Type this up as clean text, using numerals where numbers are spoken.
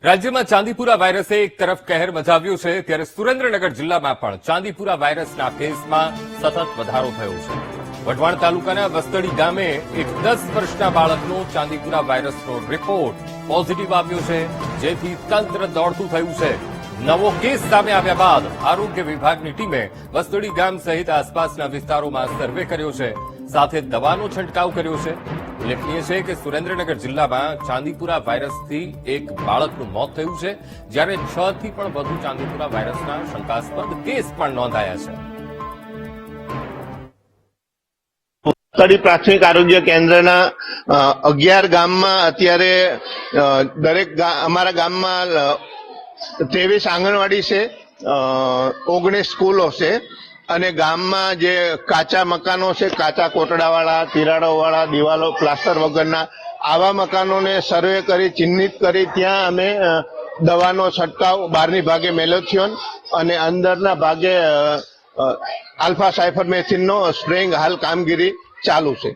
રાજ્યમાં ચાંદીપુરા વાયરસે એક તરફ કહેર મચાવ્યો છે ત્યારે સુરેન્દ્રનગર જિલ્લામાં પણ ચાંદીપુરા વાયરસના કેસમાં સતત વધારો થયો છે। વઢવાણ તાલુકાના વસ્તડી ગામે એક 10 વર્ષના બાળકનો ચાંદીપુરા વાયરસનો રિપોર્ટ પોઝિટિવ આવ્યો છે, જેથી તંત્ર દોડતું થયું છે। નવો કેસ સામે આવ્યા બાદ આરોગ્ય વિભાગની ટીમે વસ્તડી ગામ સહિત આસપાસના વિસ્તારોમાં સર્વે કર્યો છે, સાથે દવાનો છંટકાવ કર્યો છે। ઉલ્લેખનીય છે કે સુરેન્દ્રનગર જિલ્લામાં ચાંદીપુરા વાયરસથી એક બાળકનું મોત થયું છે, જ્યારે 6 થી પણ વધુ ચાંદીપુરા વાયરસના શંકાસ્પદ કેસ પણ નોંધાયા છે। વસ્તડી પ્રાથમિક આરોગ્ય કેન્દ્રના 11 ગામમાં અત્યારે દરેક અમારા ગામમાં 23 આંગણવાડી છે, 19 સ્કૂલો છે અને ગામમાં જે કાચા મકાનો છે, કાચા કોટડાવાળા, તિરાડોવાળા, દિવાલો પ્લાસ્ટર વગરના આવા મકાનોને સર્વે કરી ચિહ્નિત કરી ત્યાં અમે દવાનો છંટકાવ બહારની ભાગે મેલોથિયોન અને અંદરના ભાગે આલ્ફા સાયફરમેથિનનો સ્પ્રેઇંગ હાલ કામગીરી ચાલુ છે।